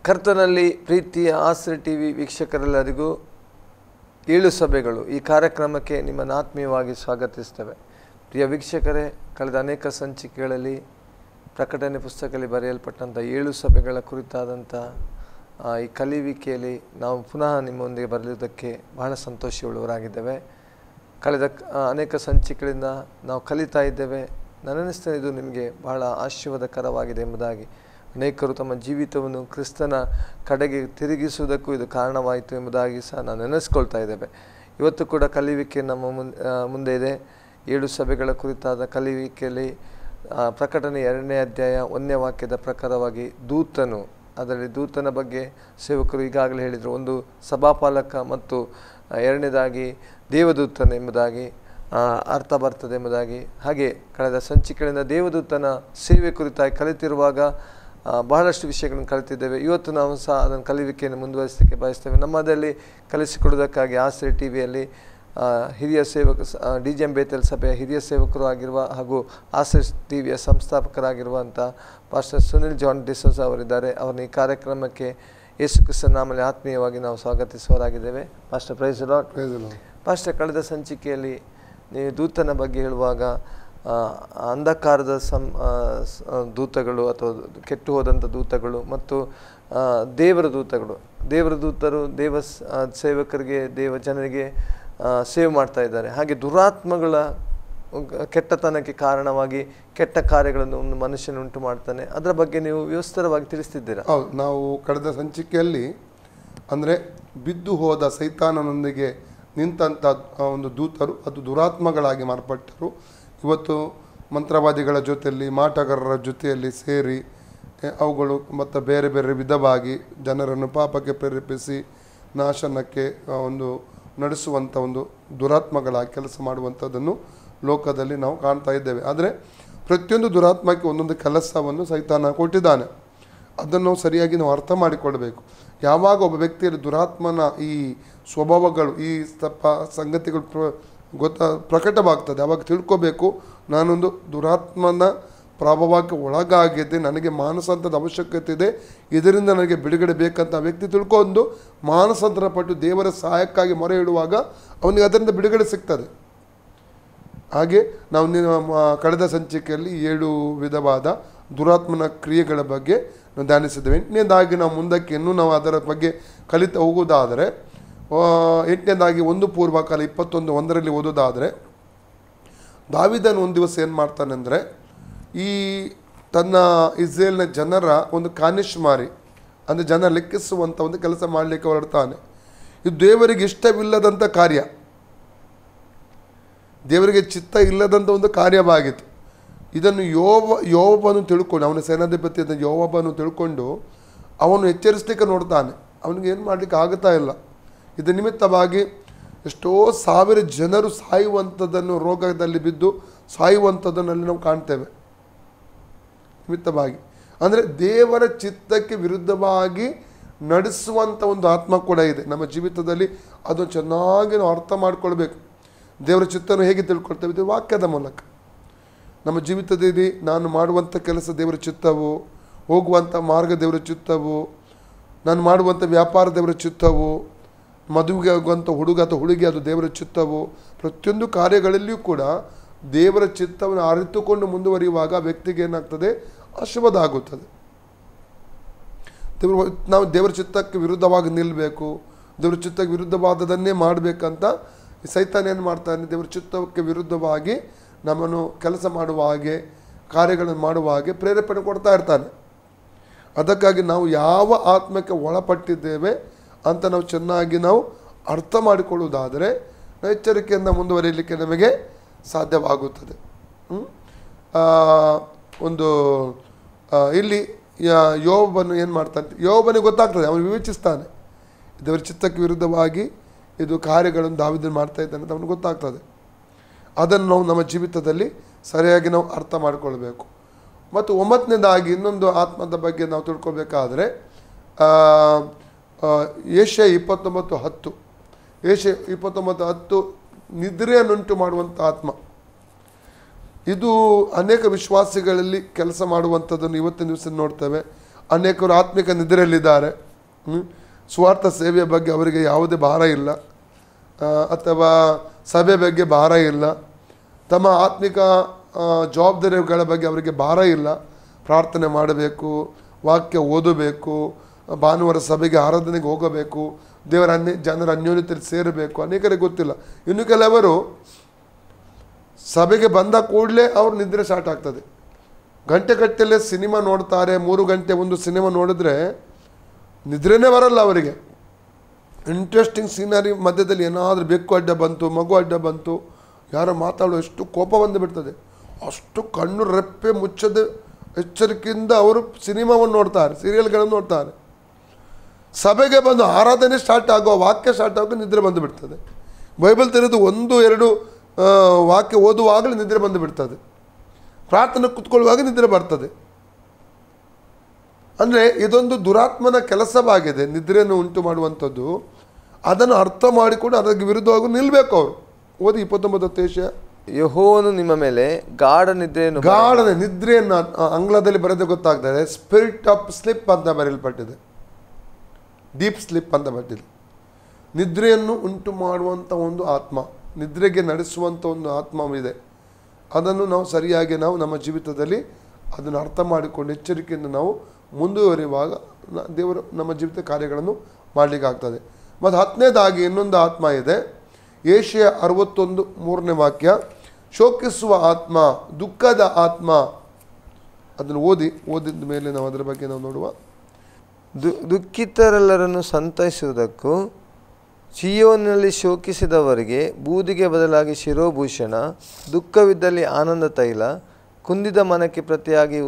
ಕರ್ತನಲ್ಲಿ ಪ್ರೀತಿಯ ಆಶ್ರಯ ಟಿವಿ ವೀಕ್ಷಕರೆಲ್ಲರಿಗೂ 7 ಸಭೆಗಳು ಈ ಕಾರ್ಯಕ್ರಮಕ್ಕೆ ನಿಮ್ಮನ್ನು ಆತ್ಮೀಯವಾಗಿ ಸ್ವಾಗತಿಸ್ತೇವೆ. ಪ್ರಿಯ ವೀಕ್ಷಕರೇ, ಕಳೆದ ಅನೇಕ ಸಂಚಿಕೆಗಳಲ್ಲಿ ಪ್ರಕಟಣೆ ಪುಸ್ತಕದಲ್ಲಿ ಬರೆಯಲ್ಪಟ್ಟಂಥ 7 ಸಭೆಗಳ ಕುರಿತಾದಂಥ ಈ ಕಲಿಯುವಿಕೆಯಲ್ಲಿ ನಾವು ಪುನಃ ನಿಮ್ಮೊಂದಿಗೆ ಬರಲಿದ್ದಕ್ಕೆ ಬಹಳ ಸಂತೋಷವುಳ್ಳವರಾಗಿದ್ದೇವೆ. ಕಳೆದ ಅನೇಕ ಸಂಚಿಕೆಗಳಿಂದ ನಾವು ಕಲಿತಾ ಇದ್ದೇವೆ. ನನ್ನನಿಸ್ತೇನೆ ಇದು ನಿಮಗೆ ಬಹಳ ಆಶೀರ್ವಾದಕರವಾಗಿದೆ ಎಂಬುದಾಗಿ. ಅನೇಕರು ತಮ್ಮ ಜೀವಿತವನ್ನು ಕ್ರಿಸ್ತನ ಕಡೆಗೆ ತಿರುಗಿಸುವುದಕ್ಕೂ ಇದು ಕಾರಣವಾಯಿತು ಎಂಬುದಾಗಿ ಸಹ ನಾವು ನೆನೆಸ್ಕೊಳ್ತಾ ಇದ್ದೇವೆ. ಇವತ್ತು ಕೂಡ ಕಲಿಯುವಿಕೆ ನಮ್ಮ ಮುಂದೆ ಇದೆ. 7 ಸಭೆಗಳ ಕುರಿತಾದ ಕಲಿಯುವಿಕೆಯಲ್ಲಿ ಪ್ರಕಟಣೆ 2ನೇ ಅಧ್ಯಾಯ 1ನೇ ವಾಕ್ಯದ ಪ್ರಕಾರವಾಗಿ ದೂತನು, ಅದರಲ್ಲಿ ದೂತನ ಬಗ್ಗೆ ಸೇವಕರು ಈಗಾಗಲೇ ಹೇಳಿದರು. ಒಂದು ಸಭಾಪಾಲಕ ಮತ್ತು 2ನೇದಾಗಿ ದೇವದೂತನ ಎಂಬುದಾಗಿ ಅರ್ಥ ಬರ್ತದೆ ಎಂಬುದಾಗಿ. ಹಾಗೆ ಕಳೆದ ಸಂಚಿಕೆಗಳಿಂದ ದೇವದೂತನ ಸೇವೆ ಕುರಿತಾಗಿ ಕಲಿತಿರುವಾಗ ಬಹಳಷ್ಟು ವಿಷಯಗಳನ್ನು ಕಲಿತಿದ್ದೇವೆ. ಇವತ್ತು ನಾವು ಸಹ ಅದನ್ನು ಕಲಿಯುವಿಕೆಯನ್ನು ಮುಂದುವರಿಸಲಿಕ್ಕೆ ಬಯಸ್ತೇವೆ. ನಮ್ಮದಲ್ಲಿ ಕಲಿಸಿಕೊಡುವುದಕ್ಕಾಗಿ ಆಶ್ರಯ ಟಿವಿಯಲ್ಲಿ ಹಿರಿಯ ಸೇವಕ DGM ಬೇತೇಲ್ ಸಭೆಯ ಹಿರಿಯ ಸೇವಕರು ಆಗಿರುವ ಹಾಗೂ ಆಶ್ರಯ ಟಿವಿಯ ಸಂಸ್ಥಾಪಕರಾಗಿರುವಂಥ ಪಾಸ್ಟರ್ ಸುನಿಲ್ ಜಾನ್ ಡಿಸೋಜ ಅವರಿದ್ದಾರೆ. ಅವರನ್ನು ಈ ಕಾರ್ಯಕ್ರಮಕ್ಕೆ ಯೇಸು ಕ್ರಿಸ್ತನ ನಾಮದಲ್ಲಿ ಆತ್ಮೀಯವಾಗಿ ನಾವು ಸ್ವಾಗತಿಸುವವರಾಗಿದ್ದೇವೆ. Pastor praise the lord. Pastor, ಕಳೆದ ಸಂಚಿಕೆಯಲ್ಲಿ ನೀವು ದೂತನ ಬಗ್ಗೆ ಹೇಳುವಾಗ ಅಂಧಕಾರದ ದೂತಗಳು ಅಥವಾ ಕೆಟ್ಟು ಹೋದಂಥ ದೂತಗಳು ಮತ್ತು ದೇವರ ದೂತರು ದೇವ ಸೇವಕರಿಗೆ, ದೇವ ಜನರಿಗೆ ಸೇವೆ ಮಾಡ್ತಾ ಇದ್ದಾರೆ. ಹಾಗೆ ದುರಾತ್ಮಗಳ ಕೆಟ್ಟತನಕ್ಕೆ ಕಾರಣವಾಗಿ ಕೆಟ್ಟ ಕಾರ್ಯಗಳನ್ನು ಒಂದು ಮನುಷ್ಯನುಂಟು ಮಾಡ್ತಾನೆ. ಅದರ ಬಗ್ಗೆ ನೀವು ವಿವಸ್ತರವಾಗಿ ತಿಳಿಸ್ತಿದ್ದೀರಾ? ಹೌದು, ನಾವು ಕಳೆದ ಸಂಚಿಕೆಯಲ್ಲಿ ಅಂದರೆ ಬಿದ್ದು ಹೋದ ಸೈತಾನನೊಂದಿಗೆ ನಿಂತಹ ಒಂದು ದೂತರು ಅದು ದುರಾತ್ಮಗಳಾಗಿ ಮಾರ್ಪಟ್ಟರು. ಇವತ್ತು ಮಂತ್ರವಾದಿಗಳ ಜೊತೆಯಲ್ಲಿ, ಮಾಟಗಾರರ ಜೊತೆಯಲ್ಲಿ ಸೇರಿ ಅವುಗಳು ಮತ್ತು ಬೇರೆ ಬೇರೆ ವಿಧವಾಗಿ ಜನರನ್ನು ಪಾಪಕ್ಕೆ ಪ್ರೇರೇಪಿಸಿ ನಾಶನಕ್ಕೆ ಒಂದು ನಡೆಸುವಂಥ ಒಂದು ದುರಾತ್ಮಗಳಾಗಿ ಕೆಲಸ ಮಾಡುವಂಥದ್ದನ್ನು ಲೋಕದಲ್ಲಿ ನಾವು ಕಾಣ್ತಾ ಇದ್ದೇವೆ. ಆದರೆ ಪ್ರತಿಯೊಂದು ದುರಾತ್ಮಕ್ಕೆ ಒಂದೊಂದು ಕೆಲಸವನ್ನು ಸೈತಾನ ಕೊಟ್ಟಿದ್ದಾನೆ. ಅದನ್ನು ಸರಿಯಾಗಿ ನಾವು ಅರ್ಥ ಮಾಡಿಕೊಳ್ಬೇಕು. ಯಾವಾಗ ಒಬ್ಬ ವ್ಯಕ್ತಿಯಲ್ಲಿ ದುರಾತ್ಮನ ಈ ಸ್ವಭಾವಗಳು, ಈ ಸಂಗತಿಗಳು ಪ್ರಕಟವಾಗ್ತದೆ, ಆವಾಗ ತಿಳ್ಕೋಬೇಕು, ನಾನೊಂದು ದುರಾತ್ಮನ ಪ್ರಭಾವಕ್ಕೆ ಒಳಗಾಗಿದೆ, ನನಗೆ ಮಾನಸಾಂತರದ ಅವಶ್ಯಕತೆ ಇದೆ, ಇದರಿಂದ ನನಗೆ ಬಿಡುಗಡೆ ಬೇಕಂತ ವ್ಯಕ್ತಿ ತಿಳ್ಕೊಂಡು ಮಾನಸಾಂತರ ಪಟ್ಟು ದೇವರ ಸಹಾಯಕ್ಕಾಗಿ ಮೊರೆ ಇಡುವಾಗ ಅವನಿಗೆ ಅದರಿಂದ ಬಿಡುಗಡೆ ಸಿಗ್ತದೆ. ಹಾಗೆ ನಾವು ಕಳೆದ ಸಂಚಿಕೆಯಲ್ಲಿ 7 ವಿಧವಾದ ದುರಾತ್ಮನ ಕ್ರಿಯೆಗಳ ಬಗ್ಗೆ ನಾವು ಧ್ಯಾನಿಸಿದ್ದೇವೆ. 8ನೇದಾಗಿ ನಾವು ಮುಂದಕ್ಕೆ ಇನ್ನೂ ನಾವು ಅದರ ಬಗ್ಗೆ ಕಲಿತಾ ಹೋಗುವುದಾದರೆ 8ನೇದಾಗಿ 1 ಪೂರ್ವಕಾಲ 21:1 ಓದೋದಾದರೆ, ದಾವೀದನು ಒಂದು ದಿವಸ ಏನು ಮಾಡ್ತಾನೆ ಅಂದರೆ, ಈ ತನ್ನ ಇಸ್ರೇಲ್ನ ಜನರ ಒಂದು ಕಾನಿಷ್ಮಾರಿ ಅಂದರೆ ಜನ ಲೆಕ್ಕಿಸುವಂಥ ಒಂದು ಕೆಲಸ ಮಾಡಲಿಕ್ಕೆ ಹೊರಡ್ತಾನೆ. ಇದು ದೇವರಿಗೆ ಇಷ್ಟವಿಲ್ಲದಂಥ ಕಾರ್ಯ, ದೇವರಿಗೆ ಚಿತ್ತ ಇಲ್ಲದಂಥ ಒಂದು ಕಾರ್ಯವಾಗಿತ್ತು. ಇದನ್ನು ಯೋಬನು ತಿಳ್ಕೊಂಡು, ಅವನ ಸೇನಾಧಿಪತಿ ಯೋಬನು ತಿಳ್ಕೊಂಡು ಅವನು ಎಚ್ಚರಿಸಲಿಕ್ಕೆ ನೋಡ್ತಾನೆ. ಅವನಿಗೆ ಏನು ಮಾಡಲಿಕ್ಕೆ ಆಗುತ್ತಾ ಇಲ್ಲ. ಇದರ ನಿಮಿತ್ತವಾಗಿ ಎಷ್ಟೋ ಸಾವಿರ ಜನರು ಸಾಯುವಂಥದ್ದನ್ನು, ರೋಗದಲ್ಲಿ ಬಿದ್ದು ಸಾಯುವಂಥದ್ದನ್ನಲ್ಲಿ ನಾವು ಕಾಣ್ತೇವೆ. ನಿಮಿತ್ತವಾಗಿ ಅಂದರೆ ದೇವರ ಚಿತ್ತಕ್ಕೆ ವಿರುದ್ಧವಾಗಿ ನಡೆಸುವಂಥ ಒಂದು ಆತ್ಮ ಕೂಡ ಇದೆ ನಮ್ಮ ಜೀವಿತದಲ್ಲಿ. ಅದನ್ನು ಚೆನ್ನಾಗಿ ನಾವು ಅರ್ಥ ಮಾಡಿಕೊಳ್ಬೇಕು. ದೇವರ ಚಿತ್ತವನ್ನು ಹೇಗೆ ತಿಳ್ಕೊಳ್ತೇವೆ? ಇದು ವಾಕ್ಯದ ಮೂಲಕ. ನಮ್ಮ ಜೀವಿತದಲ್ಲಿ ನಾನು ಮಾಡುವಂಥ ಕೆಲಸ ದೇವರ ಚಿತ್ತವು, ಹೋಗುವಂಥ ಮಾರ್ಗ ದೇವರ ಚಿತ್ತವು, ನಾನು ಮಾಡುವಂಥ ವ್ಯಾಪಾರ ದೇವರ ಚಿತ್ತವು, ಮದುವೆಗೆ ಆಗುವಂಥ ಹುಡುಗ ಅಥವಾ ಹುಡುಗಿ ಅದು ದೇವರ ಚಿತ್ತವು. ಪ್ರತಿಯೊಂದು ಕಾರ್ಯಗಳಲ್ಲಿಯೂ ಕೂಡ ದೇವರ ಚಿತ್ತವನ್ನು ಅರಿತುಕೊಂಡು ಮುಂದುವರಿಯುವಾಗ ವ್ಯಕ್ತಿಗೆ ಏನಾಗ್ತದೆ? ಆಶೀರ್ವಾದ ಆಗುತ್ತದೆ. ನಾವು ದೇವರ ಚಿತ್ತಕ್ಕೆ ವಿರುದ್ಧವಾಗಿ ನಿಲ್ಲಬೇಕು, ದೇವರ ಚಿತ್ತಕ್ಕೆ ವಿರುದ್ಧವಾದದನ್ನೇ ಮಾಡಬೇಕಂತ ಸೈತಾನ ಏನು ಮಾಡ್ತಾನೆ? ದೇವರ ಚಿತ್ತಕ್ಕೆ ವಿರುದ್ಧವಾಗಿ ನಮ್ಮನ್ನು ಕೆಲಸ ಮಾಡುವ ಹಾಗೆ, ಕಾರ್ಯಗಳನ್ನು ಮಾಡುವ ಹಾಗೆ ಪ್ರೇರೇಪಣೆ ಕೊಡ್ತಾ ಇರ್ತಾನೆ. ಅದಕ್ಕಾಗಿ ನಾವು ಯಾವ ಆತ್ಮಕ್ಕೆ ಒಳಪಟ್ಟಿದ್ದೇವೆ ಅಂತ ನಾವು ಚೆನ್ನಾಗಿ ನಾವು ಅರ್ಥ ಮಾಡಿಕೊಳ್ಳುವುದಾದರೆ ಎಚ್ಚರಿಕೆಯಿಂದ ಮುಂದುವರಿಯಲಿಕ್ಕೆ ನಮಗೆ ಸಾಧ್ಯವಾಗುತ್ತದೆ. ಒಂದು ಇಲ್ಲಿ ಯೋಬನು ಏನು ಮಾಡ್ತಾನೆ? ಯೋಬನಿಗೆ ಗೊತ್ತಾಗ್ತದೆ, ಅವನು ವಿವೇಚಿಸ್ತಾನೆ, ದೇವರ ಚಿತ್ತಕ್ಕೆ ವಿರುದ್ಧವಾಗಿ ಇದು ಕಾರ್ಯಗಳನ್ನು ದಾವೀದನು ಮಾಡ್ತಾ ಇದ್ದಾನೆ ಅಂತ ಅವನಿಗೆ ಗೊತ್ತಾಗ್ತದೆ. ಅದನ್ನು ನಾವು ನಮ್ಮ ಜೀವಿತದಲ್ಲಿ ಸರಿಯಾಗಿ ನಾವು ಅರ್ಥ ಮಾಡಿಕೊಳ್ಬೇಕು. ಮತ್ತು 9ನೇದಾಗಿ ಇನ್ನೊಂದು ಆತ್ಮದ ಬಗ್ಗೆ ನಾವು ತಿಳ್ಕೊಳ್ಬೇಕಾದ್ರೆ ಏಷ್ಯ 29:10 ಏಷ್ಯ 29:10 ನಿದ್ರೆಯನ್ನುಂಟು ಮಾಡುವಂಥ ಆತ್ಮ. ಇದು ಅನೇಕ ವಿಶ್ವಾಸಿಗಳಲ್ಲಿ ಕೆಲಸ ಮಾಡುವಂಥದ್ದನ್ನು ಇವತ್ತಿನ ದಿವಸ ನೋಡ್ತೇವೆ. ಅನೇಕರು ಆತ್ಮಿಕ ನಿದ್ರೆಯಲ್ಲಿದ್ದಾರೆ. ಸ್ವಾರ್ಥ ಸೇವೆಯ ಬಗ್ಗೆ ಅವರಿಗೆ ಯಾವುದೇ ಭಾರ ಇಲ್ಲ, ಅಥವಾ ಸಭೆ ಬಗ್ಗೆ ಭಾರ ಇಲ್ಲ, ತಮ್ಮ ಆತ್ಮಿಕ ಜವಾಬ್ದಾರಿಗಳ ಬಗ್ಗೆ ಅವರಿಗೆ ಭಾರ ಇಲ್ಲ. ಪ್ರಾರ್ಥನೆ ಮಾಡಬೇಕು, ವಾಕ್ಯ ಓದಬೇಕು, ಭಾನುವಾರ ಸಭೆಗೆ ಆರಾಧನೆಗೆ ಹೋಗಬೇಕು, ದೇವರ ಜನರ ಅನ್ಯೋನ್ಯತೆಯಲ್ಲಿ ಸೇರಬೇಕು. ಅನೇಕರಿಗೆ ಗೊತ್ತಿಲ್ಲ. ಇನ್ನು ಕೆಲವರು ಸಭೆಗೆ ಬಂದ ಕೂಡಲೇ ಅವ್ರ ನಿದ್ರೆ ಸ್ಟಾರ್ಟ್ ಆಗ್ತದೆ. ಗಂಟೆಗಟ್ಟಲೆ ಸಿನಿಮಾ ನೋಡ್ತಾರೆ. 3 ಗಂಟೆ ಒಂದು ಸಿನಿಮಾ ನೋಡಿದ್ರೆ ನಿದ್ರೆನೇ ಬರಲ್ಲ ಅವರಿಗೆ. ಇಂಟ್ರೆಸ್ಟಿಂಗ್ ಸೀನರಿ ಮಧ್ಯದಲ್ಲಿ ಏನಾದರೂ ಬೆಕ್ಕು ಅಡ್ಡ ಬಂತು, ಮಗು ಅಡ್ಡ ಬಂತು, ಯಾರೋ ಮಾತಾಡೋ ಎಷ್ಟು ಕೋಪ ಬಂದು ಬಿಡ್ತದೆ. ಅಷ್ಟು ಕಣ್ಣು ರೆಪ್ಪೆ ಮುಚ್ಚದೆ ಎಚ್ಚರಿಕೆಯಿಂದ ಅವರು ಸಿನಿಮಾವನ್ನು ನೋಡ್ತಾರೆ, ಸೀರಿಯಲ್ಗಳನ್ನು ನೋಡ್ತಾರೆ. ಸಭೆಗೆ ಬಂದು ಆರಾಧನೆ ಸ್ಟಾರ್ಟ್ ಆಗೋ, ವಾಕ್ಯ ಸ್ಟಾರ್ಟ್ ಆಗೋ ನಿದ್ರೆ ಬಂದು ಬಿಡ್ತದೆ. ಬೈಬಲ್ ತೆರೆದು 1-2 ವಾಕ್ಯ ಓದುವಾಗಲೇ ನಿದ್ರೆ ಬಂದು ಬಿಡ್ತದೆ. ಪ್ರಾರ್ಥನೆ ಕೂತ್ಕೊಳ್ಳುವಾಗ ನಿದ್ರೆ ಬರ್ತದೆ. ಅಂದರೆ ಇದೊಂದು ದುರಾತ್ಮನ ಕೆಲಸವಾಗಿದೆ, ನಿದ್ರೆಯನ್ನು ಉಂಟು ಮಾಡುವಂಥದ್ದು. ಅದನ್ನು ಅರ್ಥ ಮಾಡಿಕೊಂಡು ಅದಕ್ಕೆ ವಿರುದ್ಧವಾಗಿ ನಿಲ್ಲಬೇಕು ಅವರು. ಓದಿ 29 ದೇಶ. ಯೆಹೋವನು ನಿಮ್ಮ ಮೇಲೆ ಗಾಢ ನಿದ್ರೆಯನ್ನು ಆಂಗ್ಲದಲ್ಲಿ ಬರೆದು ಗೊತ್ತಾಗ್ತದೆ. ಸ್ಪಿರಿಟ್ ಆಫ್ ಸ್ಲಿಪ್ ಅಂತ ಬರೆಯಲ್ಪಟ್ಟಿದೆ, ಡೀಪ್ ಸ್ಲಿಪ್ ಅಂತ ಬರೆದಿದೆ. ನಿದ್ರೆಯನ್ನು ಉಂಟು ಮಾಡುವಂಥ ಒಂದು ಆತ್ಮ, ನಿದ್ರೆಗೆ ನಡೆಸುವಂಥ ಒಂದು ಆತ್ಮವಿದೆ. ಅದನ್ನು ನಾವು ಸರಿಯಾಗಿ ನಮ್ಮ ಜೀವಿತದಲ್ಲಿ ಅದನ್ನು ಅರ್ಥ ಮಾಡಿಕೊಂಡು ಎಚ್ಚರಿಕೆಯಿಂದ ನಾವು ಮುಂದುವರಿಯುವಾಗ ದೇವರು ನಮ್ಮ ಜೀವಿತ ಕಾರ್ಯಗಳನ್ನು ಮಾಡಲಿಕ್ಕಾಗ್ತದೆ. ಮತ್ತು 10ನೇದಾಗಿ ಇನ್ನೊಂದು ಆತ್ಮ ಇದೆ. ಏಷ್ಯಾ 61:3 ವಾಕ್ಯ. ಶೋಕಿಸುವ ಆತ್ಮ, ದುಃಖದ ಆತ್ಮ. ಅದನ್ನು ಓದಿದ ಮೇಲೆ ನಾವು ಅದರ ಬಗ್ಗೆ ನಾವು ನೋಡುವ. ದುಃಖಿತರೆಲ್ಲರನ್ನು ಸಂತೈಸುವುದಕ್ಕೂ, ಚೀಯೋನಿನಲ್ಲಿ ಶೋಕಿಸಿದವರಿಗೆ ಬೂದಿಗೆ ಬದಲಾಗಿ ಶಿರೋಭೂಷಣ, ದುಃಖವಿದ್ದಲ್ಲಿ ಆನಂದ ತೈಲ, ಕುಂದಿದ ಮನಕ್ಕೆ ಪ್ರತಿಯಾಗಿ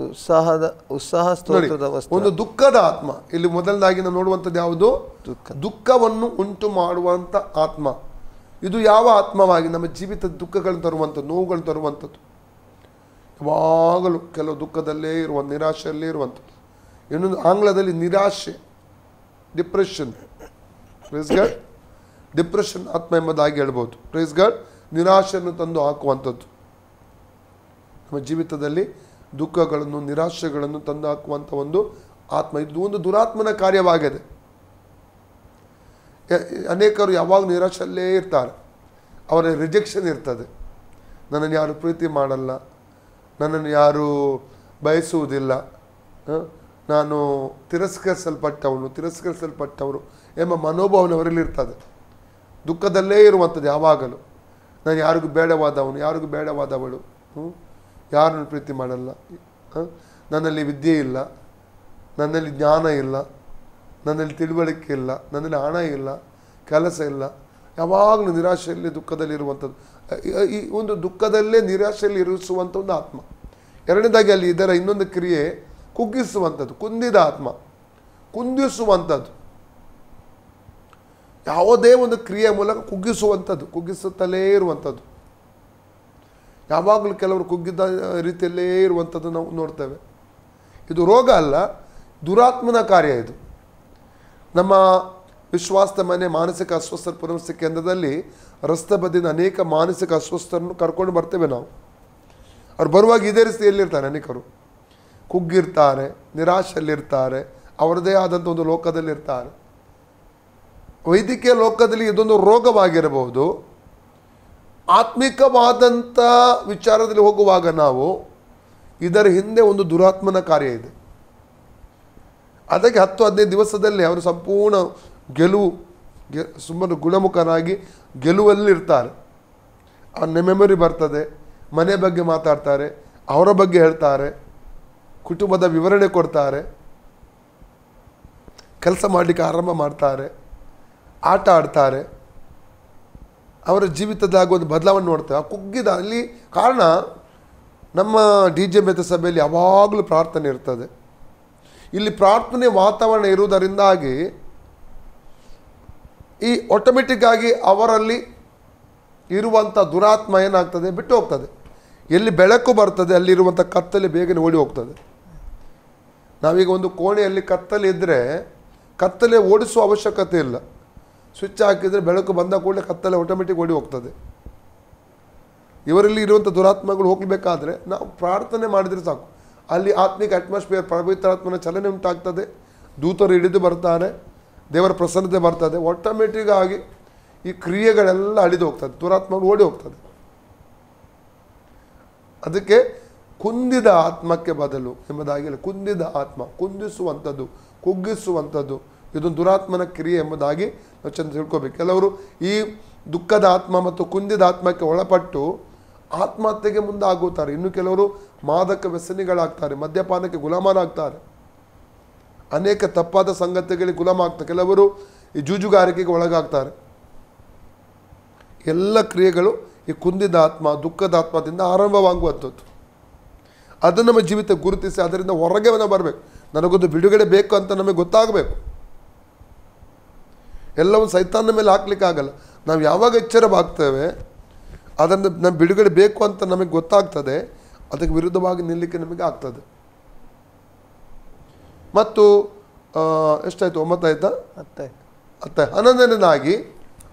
ಉತ್ಸಾಹ ಸ್ತೋತ್ರದ ವಸ್ತು. ಒಂದು ದುಃಖದ ಆತ್ಮ. ಇಲ್ಲಿ ಮೊದಲದಾಗಿ ನಾವು ನೋಡುವಂಥದ್ದು ಯಾವುದು? ದುಃಖವನ್ನು ಉಂಟು ಮಾಡುವಂಥ ಆತ್ಮ. ಇದು ಯಾವ ಆತ್ಮವಾಗಿ ನಮ್ಮ ಜೀವಿತದ ದುಃಖಗಳನ್ನು ತರುವಂಥದ್ದು, ನೋವುಗಳನ್ನು ತರುವಂಥದ್ದು. ಯಾವಾಗಲೂ ಕೆಲವು ದುಃಖದಲ್ಲೇ ಇರುವಂಥ, ನಿರಾಶೆಯಲ್ಲೇ ಇರುವಂಥದ್ದು. ಇನ್ನೊಂದು ಆಂಗ್ಲದಲ್ಲಿ ನಿರಾಶೆ, ಡಿಪ್ರೆಷನ್. Praise God. ಡಿಪ್ರೆಷನ್ ಆತ್ಮ ಎಂಬುದಾಗಿ ಹೇಳ್ಬೋದು. Praise God. ನಿರಾಶೆಯನ್ನು ತಂದು ಹಾಕುವಂಥದ್ದು. ನಮ್ಮ ಜೀವಿತದಲ್ಲಿ ದುಃಖಗಳನ್ನು, ನಿರಾಶೆಗಳನ್ನು ತಂದು ಹಾಕುವಂಥ ಒಂದು ಆತ್ಮ. ಇದು ಒಂದು ದುರಾತ್ಮನ ಕಾರ್ಯವಾಗಿದೆ. ಅನೇಕರು ಯಾವಾಗ ನಿರಾಶೆಯಲ್ಲೇ ಇರ್ತಾರೆ. ಅವರ ರಿಜೆಕ್ಷನ್ ಇರ್ತದೆ. ನನ್ನನ್ನು ಯಾರು ಪ್ರೀತಿ ಮಾಡಲ್ಲ, ನನ್ನನ್ನು ಯಾರು ಬಯಸುವುದಿಲ್ಲ, ನಾನು ತಿರಸ್ಕರಿಸಲ್ಪಟ್ಟವರು ಎಂಬ ಮನೋಭಾವನವರಲ್ಲಿರ್ತದೆ. ದುಃಖದಲ್ಲೇ ಇರುವಂಥದ್ದು ಯಾವಾಗಲೂ. ನಾನು ಯಾರಿಗೂ ಬೇಡವಾದವಳು, ಯಾರನ್ನು ಪ್ರೀತಿ ಮಾಡಲ್ಲ, ನನ್ನಲ್ಲಿ ವಿದ್ಯೆ ಇಲ್ಲ, ನನ್ನಲ್ಲಿ ಜ್ಞಾನ ಇಲ್ಲ, ನನ್ನಲ್ಲಿ ತಿಳುವಳಿಕೆ ಇಲ್ಲ, ನನ್ನಲ್ಲಿ ಹಣ ಇಲ್ಲ, ಕೆಲಸ ಇಲ್ಲ. ಯಾವಾಗಲೂ ನಿರಾಶೆಯಲ್ಲಿ, ದುಃಖದಲ್ಲಿರುವಂಥದ್ದು. ಈ ಒಂದು ದುಃಖದಲ್ಲೇ ನಿರಾಶೆಯಲ್ಲಿ ಇರಿಸುವಂಥ ಒಂದು ಆತ್ಮ. ಎರಡನೇದಾಗಿ ಅಲ್ಲಿ ಇದರ ಇನ್ನೊಂದು ಕ್ರಿಯೆ ಕುಗ್ಗಿಸುವಂಥದ್ದು. ಕುಂದಿದ ಆತ್ಮ, ಕುಂದಿಸುವಂಥದ್ದು. ಯಾವುದೇ ಒಂದು ಕ್ರಿಯೆಯ ಮೂಲಕ ಕುಗ್ಗಿಸುತ್ತಲೇ ಇರುವಂಥದ್ದು. ಯಾವಾಗಲೂ ಕೆಲವರು ಕುಗ್ಗಿದ ರೀತಿಯಲ್ಲೇ ಇರುವಂಥದ್ದು ನಾವು ನೋಡ್ತೇವೆ. ಇದು ರೋಗ ಅಲ್ಲ, ದುರಾತ್ಮನ ಕಾರ್ಯ ಇದು. ನಮ್ಮ ವಿಶ್ವಾಸದ ಮನೆ ಮಾನಸಿಕ ಅಸ್ವಸ್ಥರ ಪುನರ್ವಸತಿ ಕೇಂದ್ರದಲ್ಲಿ ರಸ್ತೆ ಬದಿಯಿಂದ ಅನೇಕ ಮಾನಸಿಕ ಅಸ್ವಸ್ಥರನ್ನು ಕರ್ಕೊಂಡು ಬರ್ತೇವೆ ನಾವು. ಅವ್ರು ಬರುವಾಗ ಇದೇ ರೀತಿಯಲ್ಲಿರ್ತಾರೆ. ಅನೇಕರು ಕುಗ್ಗಿರ್ತಾರೆ, ನಿರಾಶೆಯಲ್ಲಿರ್ತಾರೆ, ಅವರದೇ ಆದಂಥ ಒಂದು ಲೋಕದಲ್ಲಿರ್ತಾರೆ. ವೈದ್ಯಕೀಯ ಲೋಕದಲ್ಲಿ ಇದೊಂದು ರೋಗವಾಗಿರಬಹುದು. ಆತ್ಮಿಕವಾದಂಥ ವಿಚಾರದಲ್ಲಿ ಹೋಗುವಾಗ ನಾವು ಇದರ ಹಿಂದೆ ಒಂದು ದುರಾತ್ಮನ ಕಾರ್ಯ ಇದೆ. ಅದಕ್ಕೆ 10-15 ದಿವಸದಲ್ಲಿ ಅವರು ಸಂಪೂರ್ಣ ಸುಮ್ಮನೆ ಗುಣಮುಖನಾಗಿ ಗೆಲುವಲ್ಲಿರ್ತಾರೆ. ಆ ಮೆಮೊರಿ ಬರ್ತದೆ, ಮನೆ ಬಗ್ಗೆ ಮಾತಾಡ್ತಾರೆ, ಅವರ ಬಗ್ಗೆ ಹೇಳ್ತಾರೆ, ಕುಟುಂಬದ ವಿವರಣೆ ಕೊಡ್ತಾರೆ, ಕೆಲಸ ಮಾಡಲಿಕ್ಕೆ ಆರಂಭ ಮಾಡ್ತಾರೆ, ಆಟ ಆಡ್ತಾರೆ, ಅವರ ಜೀವಿತದಾಗ ಒಂದು ಬದಲಾವಣೆ ನೋಡ್ತಾರೆ. ಆ ಕುಗ್ಗಿದ ಅಲ್ಲಿ ಕಾರಣ ನಮ್ಮ DJ ಮೆಥ ಸಭೆಯಲ್ಲಿ ಯಾವಾಗಲೂ ಪ್ರಾರ್ಥನೆ ಇರ್ತದೆ. ಇಲ್ಲಿ ಪ್ರಾರ್ಥನೆ ವಾತಾವರಣ ಇರುವುದರಿಂದಾಗಿ ಈ ಆಟೋಮೆಟಿಕ್ ಆಗಿ ಅವರಲ್ಲಿ ಇರುವಂಥ ದುರಾತ್ಮ ಏನಾಗ್ತದೆ, ಬಿಟ್ಟು ಹೋಗ್ತದೆ. ಎಲ್ಲಿ ಬೆಳಕು ಬರ್ತದೆ ಅಲ್ಲಿರುವಂಥ ಕತ್ತಲೆ ಬೇಗನೆ ಓಡಿ ಹೋಗ್ತದೆ. ನಾವೀಗ ಒಂದು ಕೋಣೆಯಲ್ಲಿ ಕತ್ತಲೆ ಇದ್ದರೆ ಕತ್ತಲೆ ಓಡಿಸುವ ಅವಶ್ಯಕತೆ ಇಲ್ಲ. ಸ್ವಿಚ್ ಹಾಕಿದರೆ ಬೆಳಕು ಬಂದ ಕೂಡಲೇ ಕತ್ತಲೆ ಆಟೋಮೆಟಿಕ್ ಓಡಿ ಹೋಗ್ತದೆ. ಇವರಲ್ಲಿ ಇರುವಂಥ ದುರಾತ್ಮಗಳು ಹೋಗಬೇಕಾದ್ರೆ ನಾವು ಪ್ರಾರ್ಥನೆ ಮಾಡಿದರೆ ಸಾಕು. ಅಲ್ಲಿ ಆತ್ಮಿಕ ಅಟ್ಮಾಸ್ಫಿಯರ್, ಪವಿತ್ರಾತ್ಮನ ಚಲನೆ ಉಂಟಾಗ್ತದೆ, ದೂತರು ಹಿಡಿದು ಬರ್ತಾರೆ, ದೇವರ ಪ್ರಸನ್ನತೆ ಬರ್ತದೆ. ಆಟೋಮೆಟಿಕ್ ಆಗಿ ಈ ಕ್ರಿಯೆಗಳೆಲ್ಲ ಅಳಿದು ಹೋಗ್ತದೆ, ದುರಾತ್ಮಗಳು ಓಡಿ ಹೋಗ್ತದೆ. ಅದಕ್ಕೆ ಕುಂದಿದ ಆತ್ಮಕ್ಕೆ ಬದಲು ಎಂಬುದಾಗಿ, ಕುಂದಿದ ಆತ್ಮ, ಕುಂದಿಸುವಂಥದ್ದು, ಕುಗ್ಗಿಸುವಂಥದ್ದು, ಇದು ದುರಾತ್ಮನ ಕ್ರಿಯೆ ಎಂಬುದಾಗಿ ನಾವು ಚೆಂದ ತಿಳ್ಕೊಬೇಕು. ಕೆಲವರು ಈ ದುಃಖದ ಆತ್ಮ ಮತ್ತು ಕುಂದಿದ ಆತ್ಮಕ್ಕೆ ಒಳಪಟ್ಟು ಆತ್ಮಹತ್ಯೆಗೆ ಮುಂದಾಗುತ್ತಾರೆ. ಇನ್ನು ಕೆಲವರು ಮಾದಕ ವ್ಯಸನಿಗಳಾಗ್ತಾರೆ, ಮದ್ಯಪಾನಕ್ಕೆ ಗುಲಾಮರಾಗ್ತಾರೆ, ಅನೇಕ ತಪ್ಪಾದ ಸಂಗತಿಗಳಿಗೆ ಗುಲಾಮ ಆಗ್ತಾರೆ. ಕೆಲವರು ಈ ಜೂಜುಗಾರಿಕೆಗೆ ಒಳಗಾಗ್ತಾರೆ. ಎಲ್ಲ ಕ್ರಿಯೆಗಳು ಈ ಕುಂದಿದ ಆತ್ಮ, ದುಃಖದ ಆತ್ಮದಿಂದ ಆರಂಭವಾಗುವಂಥದ್ದು. ಅದನ್ನು ನಮ್ಮ ಜೀವಿತ ಗುರುತಿಸಿ ಅದರಿಂದ ಹೊರಗೆ ಬರಬೇಕು. ನನಗೊಂದು ಬಿಡುಗಡೆ ಬೇಕು ಅಂತ ನಮಗೆ ಗೊತ್ತಾಗಬೇಕು. ಎಲ್ಲವೂ ಸೈತಾನ ಮೇಲೆ ಹಾಕ್ಲಿಕ್ಕಾಗಲ್ಲ. ನಾವು ಯಾವಾಗ ಎಚ್ಚರವಾಗ್ತೇವೆ, ಅದನ್ನು ನಮ್ಮ ಬಿಡುಗಡೆ ಬೇಕು ಅಂತ ನಮಗೆ ಗೊತ್ತಾಗ್ತದೆ, ಅದಕ್ಕೆ ವಿರುದ್ಧವಾಗಿ ನಿಲ್ಲಲಿಕ್ಕೆ ನಮಗೆ ಆಗ್ತದೆ. ಮತ್ತು ಎಷ್ಟಾಯ್ತು? 9 ಆಯ್ತಾ? 10. 11ನೇದಾಗಿ,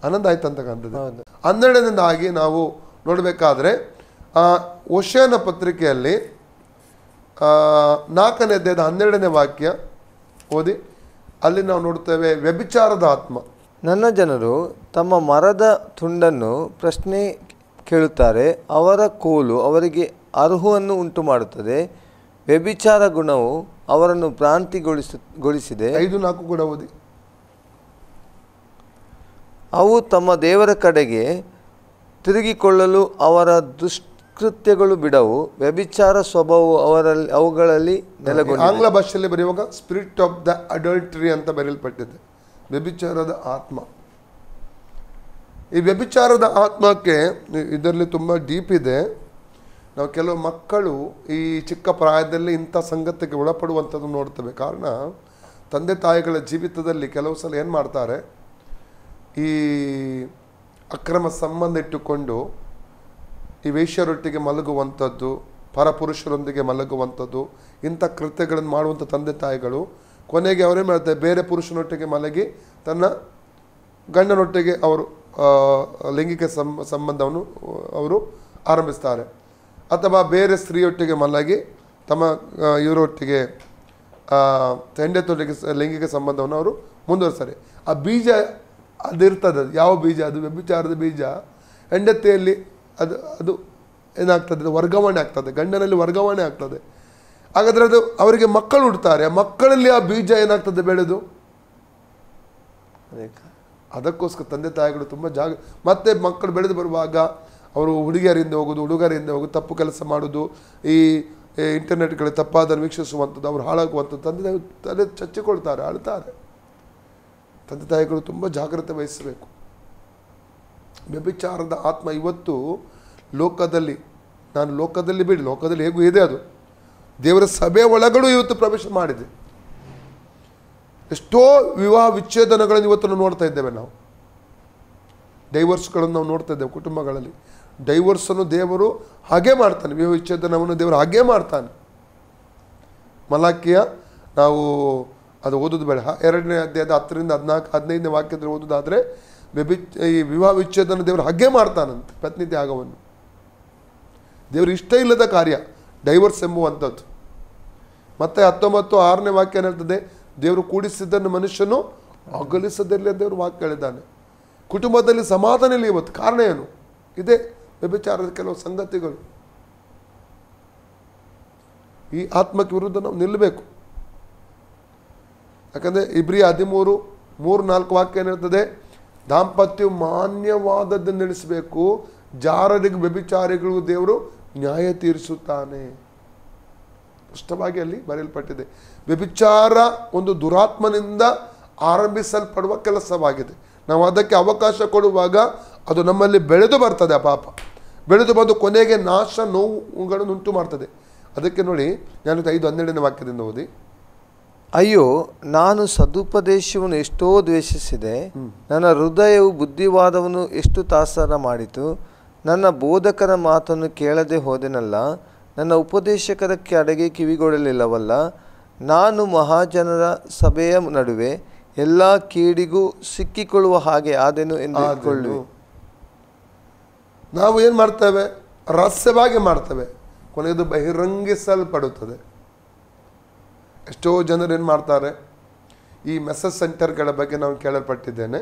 11 ಆಯ್ತು ಅಂತ ಕಾಣ್ತದೆ. 12ನೇದಾಗಿ ನಾವು ನೋಡಬೇಕಾದ್ರೆ ಓಶಿಯನ ಪತ್ರಿಕೆಯಲ್ಲಿ 4ನೇ ಅಧ್ಯಾಯದ 12ನೇ ವಾಕ್ಯ ಓದಿ. ಅಲ್ಲಿ ನಾವು ನೋಡ್ತೇವೆ, ವ್ಯಭಿಚಾರದ ಆತ್ಮ. ನನ್ನ ಜನರು ತಮ್ಮ ಮರದ ತುಂಡನ್ನು ಪ್ರಶ್ನೆ ಕೇಳುತ್ತಾರೆ, ಅವರ ಕೋಲು ಅವರಿಗೆ ಅರ್ಹುವನ್ನು ಉಂಟು ಮಾಡುತ್ತದೆ, ವ್ಯಭಿಚಾರ ಗುಣವು ಅವರನ್ನು ಭ್ರಾಂತಿಗೊಳಿಸಿದೆ. 5-4 ಕೂಡ ಓದಿ. ಅವು ತಮ್ಮ ದೇವರ ಕಡೆಗೆ ತಿರುಗಿಕೊಳ್ಳಲು ಅವರ ದುಷ್ಕೃತ್ಯಗಳು ಬಿಡವು, ವ್ಯಭಿಚಾರ ಸ್ವಭಾವವು ಅವುಗಳಲ್ಲಿ ನೆಲೆಗೊಂಡಿದೆ. ಆಂಗ್ಲ ಭಾಷೆಯಲ್ಲಿ ಬರೆಯುವಾಗ ಸ್ಪಿರಿಟ್ ಆಫ್ ದ ಅಡಲ್ಟರಿ ಅಂತ ಬರೆಯಲ್ಪಟ್ಟಿದೆ, ವ್ಯಭಿಚಾರದ ಆತ್ಮ. ಈ ವ್ಯಭಿಚಾರದ ಆತ್ಮಕ್ಕೆ ಇದರಲ್ಲಿ ತುಂಬ ಡೀಪ್ ಇದೆ. ನಾವು ಕೆಲವು ಮಕ್ಕಳು ಈ ಚಿಕ್ಕ ಪ್ರಾಯದಲ್ಲಿ ಇಂಥ ಸಂಗತಿಗೆ ಒಳಪಡುವಂಥದ್ದು ನೋಡ್ತೇವೆ. ಕಾರಣ, ತಂದೆ ತಾಯಿಗಳ ಜೀವಿತದಲ್ಲಿ ಕೆಲವು ಸಲ ಏನು ಮಾಡ್ತಾರೆ, ಈ ಅಕ್ರಮ ಸಂಬಂಧ ಇಟ್ಟುಕೊಂಡು ಈ ವೇಶ್ಯರೊಟ್ಟಿಗೆ ಮಲಗುವಂಥದ್ದು, ಪರಪುರುಷರೊಂದಿಗೆ ಮಲಗುವಂಥದ್ದು, ಇಂಥ ಕೃತ್ಯಗಳನ್ನು ಮಾಡುವಂಥ ತಂದೆ ತಾಯಿಗಳು ಕೊನೆಗೆ ಅವರೇನು ಮಾಡ್ತಾರೆ, ಬೇರೆ ಪುರುಷನೊಟ್ಟಿಗೆ ಮಲಗಿ ತನ್ನ ಗಂಡನೊಟ್ಟಿಗೆ ಅವರು ಲೈಂಗಿಕ ಸಂಬಂಧವನ್ನು ಅವರು ಆರಂಭಿಸ್ತಾರೆ. ಅಥವಾ ಬೇರೆ ಸ್ತ್ರೀಯೊಟ್ಟಿಗೆ ಮಲಗಿ ತಮ್ಮ ಇವರೊಟ್ಟಿಗೆ ಹೆಂಡತಿಯೊಟ್ಟಿಗೆ ಲೈಂಗಿಕ ಸಂಬಂಧವನ್ನು ಅವರು ಮುಂದುವರಿಸ್ತಾರೆ. ಆ ಬೀಜ ಅದಿರ್ತದೆ. ಯಾವ ಬೀಜ? ಅದು ವ್ಯಭಿಚಾರದ ಬೀಜ. ಹೆಂಡತಿಯಲ್ಲಿ ಅದು ಏನಾಗ್ತದೆ, ವರ್ಗಾವಣೆ ಆಗ್ತದೆ, ಗಂಡನಲ್ಲಿ ವರ್ಗಾವಣೆ ಆಗ್ತದೆ. ಹಾಗಾದರೆ ಅದು ಅವರಿಗೆ ಮಕ್ಕಳು ಹುಡ್ತಾರೆ. ಮಕ್ಕಳಲ್ಲಿ ಆ ಬೀಜ ಏನಾಗ್ತದೆ, ಬೆಳೆದು. ಅದಕ್ಕೋಸ್ಕರ ತಂದೆ ತಾಯಿಗಳು ತುಂಬ ಮತ್ತೆ ಮಕ್ಕಳು ಬೆಳೆದು ಬರುವಾಗ ಅವರು ಹುಡುಗಿಯರಿಂದ ಹೋಗೋದು, ಹುಡುಗರಿಂದ ಹೋಗೋದು, ತಪ್ಪು ಕೆಲಸ ಮಾಡೋದು, ಈ ಇಂಟರ್ನೆಟ್ಗಳ ತಪ್ಪಾದ ವೀಕ್ಷಿಸುವಂಥದ್ದು, ಅವರು ಹಾಳಾಗುವಂಥದ್ದು ತಂದೆ ಚಚ್ಚಿಕೊಳ್ತಾರೆ, ಅಳ್ತಾರೆ. ತಂದೆ ತಾಯಿಗಳು ತುಂಬ ಜಾಗ್ರತೆ ವಹಿಸಬೇಕು. ವ್ಯಭಿಚಾರದ ಆತ್ಮ ಇವತ್ತು ಲೋಕದಲ್ಲಿ, ನಾನು ಲೋಕದಲ್ಲಿ ಬಿಡಿ, ಲೋಕದಲ್ಲಿ ಹೇಗೂ ಇದೆ, ಅದು ದೇವರ ಸಭೆ ಒಳಗಡೆ ಇವತ್ತು ಪ್ರವೇಶ ಮಾಡಿದೆ. ಎಷ್ಟೋ ವಿವಾಹ ವಿಚ್ಛೇದನಗಳನ್ನು ಇವತ್ತು ನಾವು ನೋಡ್ತಾ ಇದ್ದೇವೆ. ನಾವು ಡೈವರ್ಸ್ಗಳನ್ನು ನಾವು ನೋಡ್ತಾ ಇದ್ದೇವೆ ಕುಟುಂಬಗಳಲ್ಲಿ. ಡೈವರ್ಸನ್ನು ದೇವರು ಹಾಗೆ ಮಾಡ್ತಾನೆ, ವಿವಾಹ ವಿಚ್ಛೇದನವನ್ನು ದೇವರು ಹಾಗೆ ಮಾಡ್ತಾನೆ. ಮಲಾಕಿಯ ನಾವು ಅದು ಓದೋದು ಬೇಡ, 2ನೇ ಅಧ್ಯಾಯದ 10ರಿಂದ 14, 15ನೇ ವಾಕ್ಯದಲ್ಲಿ ಓದೋದಾದರೆ ಈ ವಿವಾಹ ವಿಚ್ಛೇದನ ದೇವರು ಹಾಗೆ ಮಾಡ್ತಾನಂತೆ. ಪತ್ನಿ ತ್ಯಾಗವನ್ನು ದೇವರು ಇಷ್ಟ ಇಲ್ಲದ ಕಾರ್ಯ ಡೈವರ್ಸ್ ಎಂಬುವಂಥದ್ದು. ಮತ್ತೆ 19:6ನೇ ವಾಕ್ಯ ಏನಿರ್ತದೆ, ದೇವರು ಕೂಡಿಸಿದ್ದನ್ನು ಮನುಷ್ಯನು ಅಗಲಿಸದಿರಲಿ ಅಂತ ದೇವರು ವಾಕ್ಯ ಹೇಳಿದ್ದಾನೆ. ಕುಟುಂಬದಲ್ಲಿ ಸಮಾಧಾನ ಇಲ್ಲ ಇವತ್ತು. ಕಾರಣ ಏನು? ಇದೇ ವ್ಯಭಿಚಾರದ ಕೆಲವು ಸಂಗತಿಗಳು. ಈ ಆತ್ಮಕ್ಕೆ ವಿರುದ್ಧ ನಾವು ನಿಲ್ಲಬೇಕು. ಯಾಕಂದರೆ ಇಬ್ರಿಯ 13:3-4 ವಾಕ್ಯ ಏನಿರ್ತದೆ, ದಾಂಪತ್ಯವು ಮಾನ್ಯವಾದದ್ದನ್ನು ನಡೆಸಬೇಕು, ಜಾರರಿಗೆ ವ್ಯಭಿಚಾರಿಗಳಿಗೂ ದೇವರು ನ್ಯಾಯ ತೀರಿಸುತ್ತಾನೆ. ಸ್ಪಷ್ಟವಾಗಿ ಅಲ್ಲಿ ಬರೆಯಲ್ಪಟ್ಟಿದೆ. ವ್ಯಭಿಚಾರ ಒಂದು ದುರಾತ್ಮನಿಂದ ಆರಂಭಿಸಲ್ಪಡುವ ಕೆಲಸವಾಗಿದೆ. ನಾವು ಅದಕ್ಕೆ ಅವಕಾಶ ಕೊಡುವಾಗ ಅದು ನಮ್ಮಲ್ಲಿ ಬೆಳೆದು ಬರ್ತದೆ. ಆ ಪಾಪ ಬೆಳೆದು ಬಂದು ಕೊನೆಗೆ ನಾಶ, ನೋವುಗಳನ್ನು ಉಂಟು ಮಾಡ್ತದೆ. ಅದಕ್ಕೆ ನೋಡಿ, ನಾನು 5:12ನೇ ವಾಕ್ಯದಿಂದ ಓದಿ. ಅಯ್ಯೋ, ನಾನು ಸದುಪದೇಶವನ್ನು ಎಷ್ಟೋ ದ್ವೇಷಿಸಿದೆ, ನನ್ನ ಹೃದಯವು ಬುದ್ಧಿವಾದವನ್ನು ಎಷ್ಟು ತಾತ್ಸಾರ ಮಾಡಿತು, ನನ್ನ ಬೋಧಕರ ಮಾತನ್ನು ಕೇಳದೆ ಹೋದೆನಲ್ಲ, ನನ್ನ ಉಪದೇಶಕರ ಕಡೆಗೆ ಕಿವಿಗೊಡಲಿಲ್ಲವಲ್ಲ. ನಾನು ಮಹಾಜನರ ಸಭೆಯ ನಡುವೆ ಎಲ್ಲ ಕೀಡಿಗೂ ಸಿಕ್ಕಿಕೊಳ್ಳುವ ಹಾಗೆ ಆದೆನು ಎಂದುಕೊಳ್ಳು. ನಾವು ಏನು ಮಾಡ್ತೇವೆ? ರಹಸ್ಯವಾಗಿ ಮಾಡ್ತೇವೆ, ಕೊನೆಯದು ಬಹಿರಂಗಿಸಲ್ಪಡುತ್ತದೆ. ಎಷ್ಟೋ ಜನರು ಏನು ಮಾಡ್ತಾರೆ, ಈ ಮೆಸೇಜ್ ಸೆಂಟರ್ಗಳ ಬಗ್ಗೆ ನಾನು ಕೇಳಲ್ಪಟ್ಟಿದ್ದೇನೆ.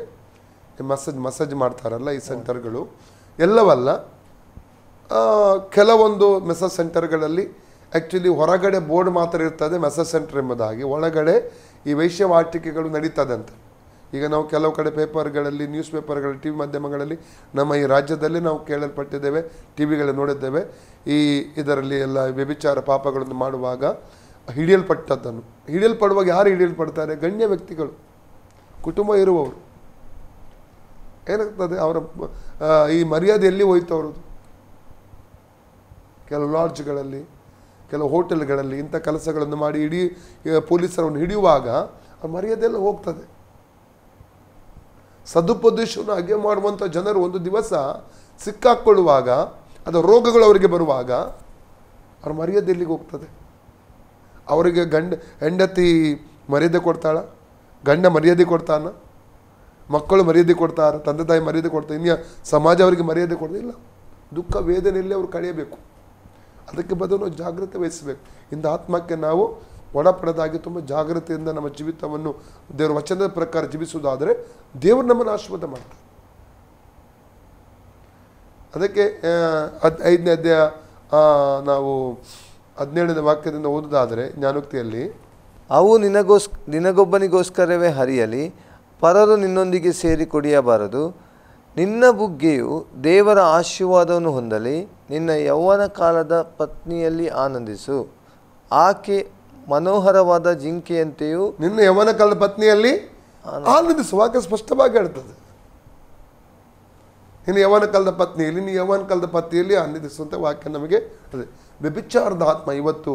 ಮಸಾಜ್ ಮಾಡ್ತಾರಲ್ಲ ಈ ಸೆಂಟರ್ಗಳು ಎಲ್ಲವಲ್ಲ. ಕೆಲವೊಂದು ಮೆಸೇಜ್ ಸೆಂಟರ್ಗಳಲ್ಲಿ ಆ್ಯಕ್ಚುಲಿ ಹೊರಗಡೆ ಬೋರ್ಡ್ ಮಾತ್ರ ಇರ್ತದೆ ಮೆಸೇಜ್ ಸೆಂಟರ್ ಎಂಬುದಾಗಿ, ಒಳಗಡೆ ಈ ವೈಶ್ಯವಾಟಿಕೆಗಳು ನಡೀತದಂತೆ. ಈಗ ನಾವು ಕೆಲವು ಕಡೆ ಪೇಪರ್ಗಳಲ್ಲಿ, ನ್ಯೂಸ್ ಪೇಪರ್ಗಳಲ್ಲಿ, ಟಿ ವಿ ಮಾಧ್ಯಮಗಳಲ್ಲಿ ನಮ್ಮ ಈ ರಾಜ್ಯದಲ್ಲಿ ನಾವು ಕೇಳಲ್ಪಟ್ಟಿದ್ದೇವೆ, ಟಿ ವಿಗಳಲ್ಲಿ ನೋಡಿದ್ದೇವೆ. ಇದರಲ್ಲಿ ಎಲ್ಲ ವ್ಯಭಿಚಾರ ಪಾಪಗಳನ್ನು ಮಾಡುವಾಗ ಹಿಡಿಯಲ್ಪಡುವಾಗ ಯಾರು ಹಿಡಿಯಲ್ಪಡ್ತಾರೆ? ಗಣ್ಯ ವ್ಯಕ್ತಿಗಳು, ಕುಟುಂಬ ಇರುವವರು. ಏನಾಗ್ತದೆ, ಅವರ ಈ ಮರ್ಯಾದೆ ಎಲ್ಲಿ ಹೋಯ್ತು ಅವರದು? ಕೆಲವು ಲಾಡ್ಜ್ಗಳಲ್ಲಿ, ಕೆಲವು ಹೋಟೆಲ್ಗಳಲ್ಲಿ ಇಂಥ ಕೆಲಸಗಳನ್ನು ಮಾಡಿ ಪೊಲೀಸರನ್ನು ಹಿಡಿಯುವಾಗ ಅವ್ರ ಮರ್ಯಾದೆಲ್ಲ ಹೋಗ್ತದೆ. ಸದುಪದೇಶವನ್ನು ಹಾಗೆ ಮಾಡುವಂಥ ಜನರು ಒಂದು ದಿವಸ ಸಿಕ್ಕಾಕ್ಕೊಳ್ಳುವಾಗ, ಅದು ರೋಗಗಳು ಅವರಿಗೆ ಬರುವಾಗ ಅವ್ರ ಮರ್ಯಾದೆ ಎಲ್ಲಿಗೆ ಹೋಗ್ತದೆ? ಅವರಿಗೆ ಹೆಂಡತಿ ಮರ್ಯಾದೆ ಕೊಡ್ತಾಳ? ಗಂಡ ಮರ್ಯಾದೆ ಕೊಡ್ತಾನ? ಮಕ್ಕಳು ಮರ್ಯಾದೆ ಕೊಡ್ತಾರ? ತಂದೆ ತಾಯಿ ಮರ್ಯಾದೆ ಕೊಡ್ತಾರೆ? ಇನ್ನು ಸಮಾಜ ಅವರಿಗೆ ಮರ್ಯಾದೆ ಕೊಡೋದಿಲ್ಲ. ದುಃಖ ವೇದನೆಯಲ್ಲಿ ಅವರು ಕಳೆಯಬೇಕು. ಅದಕ್ಕೆ ಬದಲು ಜಾಗ್ರತೆ ವಹಿಸಬೇಕು. ಇಂಥ ಆತ್ಮಕ್ಕೆ ನಾವು ಒಳಪಡದಾಗಿ ತುಂಬ ಜಾಗ್ರತೆಯಿಂದ ನಮ್ಮ ಜೀವಿತವನ್ನು ದೇವರ ವಚನದ ಪ್ರಕಾರ ಜೀವಿಸುವುದಾದರೆ ದೇವರು ನಮ್ಮನ್ನು ಆಶೀರ್ವಾದ ಮಾಡ್ತಾರೆ. ಅದಕ್ಕೆ 5ನೇ ಅಧ್ಯಾಯ ನಾವು 17ನೇ ವಾಕ್ಯದಿಂದ ಓದುವುದಾದರೆ ಜ್ಞಾನೋಕ್ತಿಯಲ್ಲಿ, ಅವು ನಿನಗೊಬ್ಬನಿಗೋಸ್ಕರವೇ ಹರಿಯಲಿ, ಪರರು ನಿನ್ನೊಂದಿಗೆ ಸೇರಿ ಕುಡಿಯಬಾರದು. ನಿನ್ನ ಬುಗ್ಗೆಯು ದೇವರ ಆಶೀರ್ವಾದವನ್ನು ಹೊಂದಲಿ. ನಿನ್ನ ಯೌವನ ಕಾಲದ ಪತ್ನಿಯಲ್ಲಿ ಆನಂದಿಸು, ಆಕೆ ಮನೋಹರವಾದ ಜಿಂಕೆಯಂತೆಯೂ. ನಿನ್ನ ಯೌವನ ಕಾಲದ ಪತ್ನಿಯಲ್ಲಿ ಆನಂದಿಸು, ವಾಕ್ಯ ಸ್ಪಷ್ಟವಾಗಿ ಹೇಳ್ತದೆ. ನಿನ್ನ ಯೌವನ ಕಾಲದ ಪತ್ನಿಯಲ್ಲಿ, ನಿನ್ನ ಯೌವನ ಕಾಲದ ಪತ್ನಿಯಲ್ಲಿ ಆನಂದಿಸುವಂಥ ವಾಕ್ಯ ನಮಗೆ ಅದೇ. ವ್ಯಭಿಚಾರದ ಆತ್ಮ ಇವತ್ತು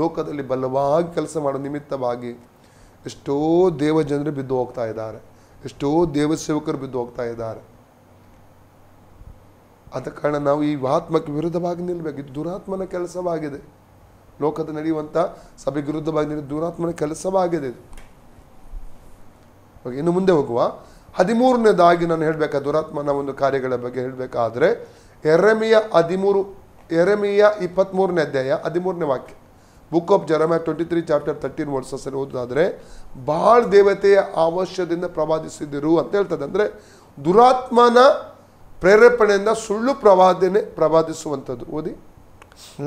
ಲೋಕದಲ್ಲಿ ಬಲವಾಗಿ ಕೆಲಸ ಮಾಡೋ ನಿಮಿತ್ತವಾಗಿ ಎಷ್ಟೋ ದೇವ ಜನರು ಬಿದ್ದು ಹೋಗ್ತಾ ಇದ್ದಾರೆ, ಎಷ್ಟೋ ದೇವ ಸೇವಕರು ಬಿದ್ದು ಹೋಗ್ತಾ ಇದ್ದಾರೆ. ಆದ ಕಾರಣ ನಾವು ಈ ಆತ್ಮಕ್ಕೆ ವಿರುದ್ಧವಾಗಿ ನಿಲ್ಲಬೇಕು. ಇದು ದುರಾತ್ಮನ ಕೆಲಸವಾಗಿದೆ. ಲೋಕದ ನಡೆಯುವಂಥ ಸಭೆಗೆ ವಿರುದ್ಧವಾಗಿ ನಿಲ್ಲ ದುರಾತ್ಮನ ಕೆಲಸವಾಗಿದೆ ಇದು. ಇನ್ನು ಮುಂದೆ ಹೋಗುವ 13ನೇದಾಗಿ ನಾನು ಹೇಳಬೇಕಾ ದುರಾತ್ಮನ ಒಂದು ಕಾರ್ಯಗಳ ಬಗ್ಗೆ ಹೇಳಬೇಕಾದ್ರೆ, ಯೆರೆಮೀಯ 23ನೇ ಅಧ್ಯಾಯ 13ನೇ ವಾಕ್ಯ, book of Jeremiah 23 chapter 13 verses ಓದೋದಾದರೆ, ಬಾಳ್ ದೇವತೆಯ ಅವಶ್ಯದಿಂದ ಪ್ರವಾದಿಸಿದಿರು ಅಂತ ಹೇಳ್ತದೆ. ಅಂದರೆ ದುರಾತ್ಮನ ಪ್ರೇರೇಪಣೆಯಿಂದ ಸುಳ್ಳು ಪ್ರವಾದಿಸುವಂಥದ್ದು. ಓದಿ.